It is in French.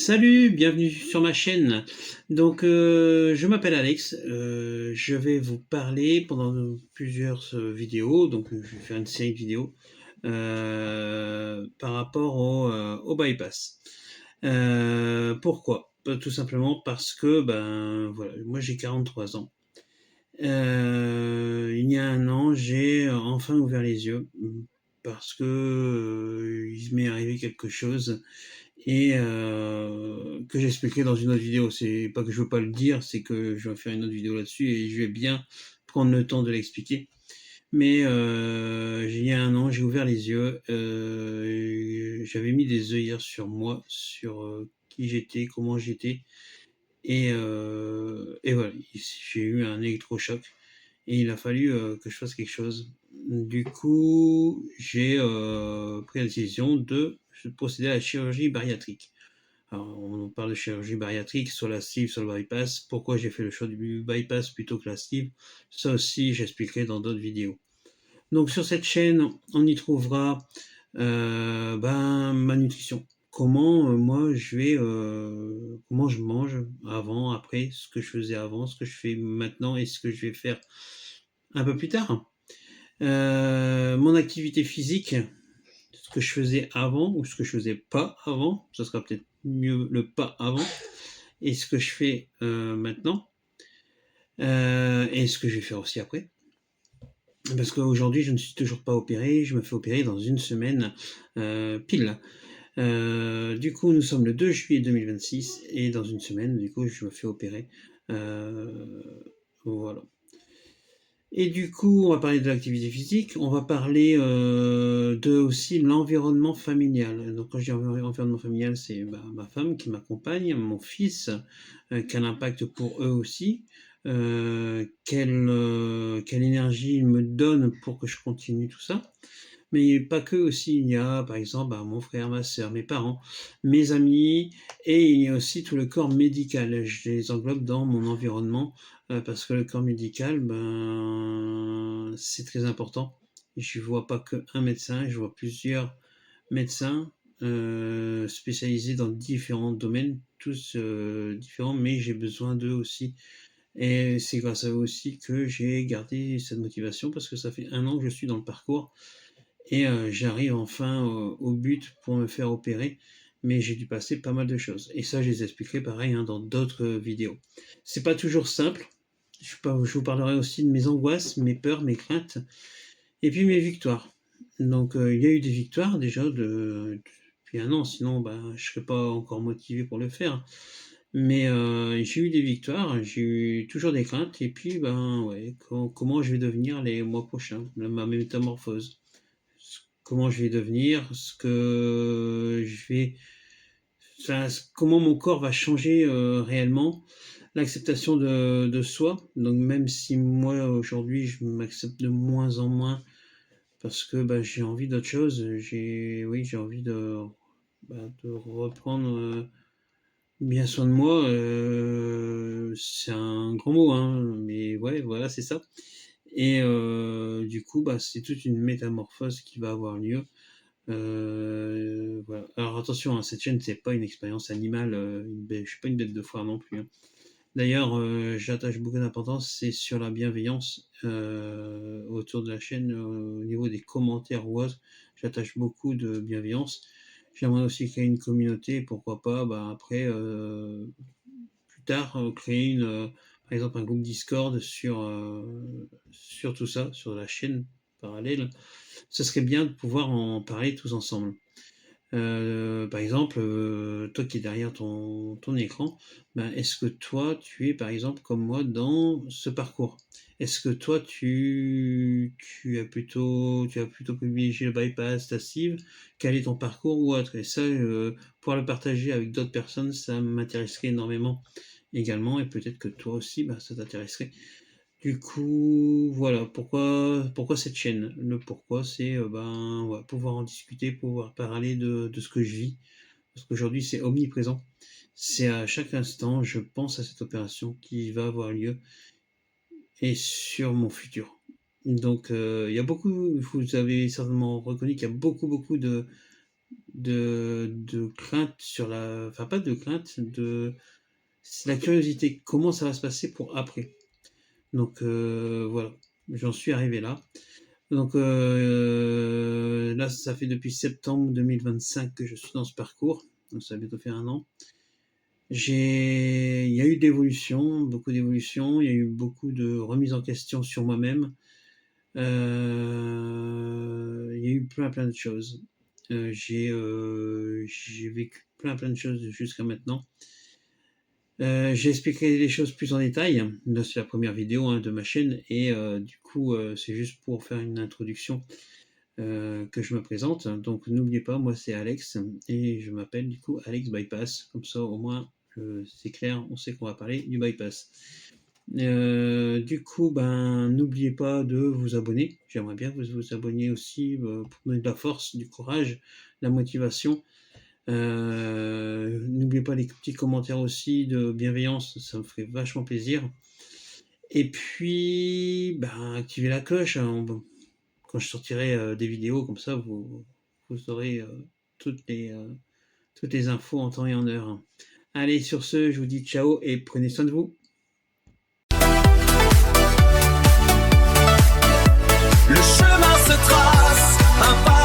Salut, bienvenue sur ma chaîne. Je m'appelle Alex. Je vais vous parler pendant plusieurs vidéos. Je vais faire une série de vidéos par rapport au bypass. Pourquoi? Tout simplement parce que, voilà, moi j'ai 43 ans. Il y a un an, j'ai enfin ouvert les yeux parce que il m'est arrivé quelque chose et que j'expliquerai dans une autre vidéo. C'est pas que je veux pas le dire, c'est que je vais faire une autre vidéo là-dessus et je vais bien prendre le temps de l'expliquer. Mais il y a un an, j'ai ouvert les yeux. J'avais mis des œillères sur moi, sur qui j'étais, comment j'étais. Et voilà, j'ai eu un électrochoc et il a fallu que je fasse quelque chose. Du coup, j'ai pris la décision de procéder à la chirurgie bariatrique. Alors, on parle de chirurgie bariatrique, soit la sleeve, soit le bypass. Pourquoi j'ai fait le choix du bypass plutôt que la sleeve? Ça aussi, j'expliquerai dans d'autres vidéos. Donc, sur cette chaîne, on y trouvera ma nutrition. Comment moi comment je mange avant, après, ce que je faisais avant, ce que je fais maintenant et ce que je vais faire un peu plus tard. Mon activité physique, ce que je faisais avant ou ce que je faisais pas avant, ça sera peut-être mieux le pas avant, et ce que je fais maintenant, et ce que je vais faire aussi après. Parce qu'aujourd'hui, je ne suis toujours pas opéré, je me fais opérer dans une semaine pile. Du coup, nous sommes le 2 juillet 2026 et dans une semaine, du coup, je me fais opérer. Voilà. Et du coup, on va parler de l'activité physique, on va parler de aussi l'environnement familial. Donc quand je dis environnement familial, c'est ma femme qui m'accompagne, mon fils, quel impact pour eux aussi, quelle énergie ils me donnent pour que je continue tout ça. Mais pas que aussi, il y a par exemple mon frère, ma soeur, mes parents, mes amis, et il y a aussi tout le corps médical. Je les englobe dans mon environnement parce que le corps médical, c'est très important. Je ne vois pas qu'un médecin, je vois plusieurs médecins spécialisés dans différents domaines, tous différents, mais j'ai besoin d'eux aussi. Et c'est grâce à eux aussi que j'ai gardé cette motivation parce que ça fait un an que je suis dans le parcours et j'arrive enfin au but pour me faire opérer, mais j'ai dû passer pas mal de choses. Et ça, je les expliquerai pareil dans d'autres vidéos. C'est pas toujours simple. Je vous parlerai aussi de mes angoisses, mes peurs, mes craintes, et puis mes victoires. Donc il y a eu des victoires déjà depuis un an, sinon je serais pas encore motivé pour le faire. Mais j'ai eu des victoires, j'ai eu toujours des craintes, et puis ouais, comment je vais devenir les mois prochains, ma métamorphose, comment je vais devenir, enfin, comment mon corps va changer réellement, l'acceptation de soi. Donc même si moi aujourd'hui je m'accepte de moins en moins parce que j'ai envie d'autre chose, j'ai envie de reprendre bien soin de moi. C'est un grand mot, hein, mais ouais, voilà, c'est ça. Et du coup, c'est toute une métamorphose qui va avoir lieu. Voilà. Alors attention, hein, cette chaîne, c'est pas une expérience animale, je suis pas une bête de foire non plus, hein. D'ailleurs, j'attache beaucoup d'importance, c'est sur la bienveillance autour de la chaîne, au niveau des commentaires ou autres, j'attache beaucoup de bienveillance. J'aimerais aussi créer une communauté, pourquoi pas, après, plus tard, créer par exemple un groupe Discord sur tout ça, sur la chaîne parallèle. Ce serait bien de pouvoir en parler tous ensemble. Par exemple, toi qui es derrière ton écran, est-ce que toi, tu es par exemple comme moi dans ce parcours? Est-ce que toi, tu as plutôt privilégié le bypass, ta cible? Quel est ton parcours ou autre? Et ça, pouvoir le partager avec d'autres personnes, ça m'intéresserait énormément également, et peut-être que toi aussi, ça t'intéresserait. Du coup, voilà, pourquoi cette chaîne? Le pourquoi, c'est voilà, pouvoir en discuter, pouvoir parler de ce que je vis, parce qu'aujourd'hui c'est omniprésent. C'est à chaque instant, je pense à cette opération qui va avoir lieu et sur mon futur. Donc il y a beaucoup, vous avez certainement reconnu qu'il y a beaucoup de crainte sur la... Enfin, pas de crainte, c'est la curiosité. Comment ça va se passer pour après? Donc voilà, j'en suis arrivé là. Donc là, ça fait depuis septembre 2025 que je suis dans ce parcours. Donc ça va bientôt faire un an. Il y a eu d'évolution, beaucoup d'évolution. Il y a eu beaucoup de remises en question sur moi-même. Il y a eu plein de choses. J'ai vécu plein de choses jusqu'à maintenant. J'ai expliqué les choses plus en détail. Là, c'est la première vidéo de ma chaîne et du coup, c'est juste pour faire une introduction que je me présente. Donc, n'oubliez pas, moi c'est Alex et je m'appelle du coup Alex Bypass. Comme ça, au moins, c'est clair, on sait qu'on va parler du bypass. Du coup, n'oubliez pas de vous abonner. J'aimerais bien que vous vous abonniez aussi pour donner de la force, du courage, de la motivation. N'oubliez pas les petits commentaires aussi de bienveillance, ça me ferait vachement plaisir. Et puis, activez la cloche quand je sortirai des vidéos, comme ça vous aurez toutes les infos en temps et en heure. Allez, sur ce, je vous dis ciao et prenez soin de vous. Le chemin se trace, un pas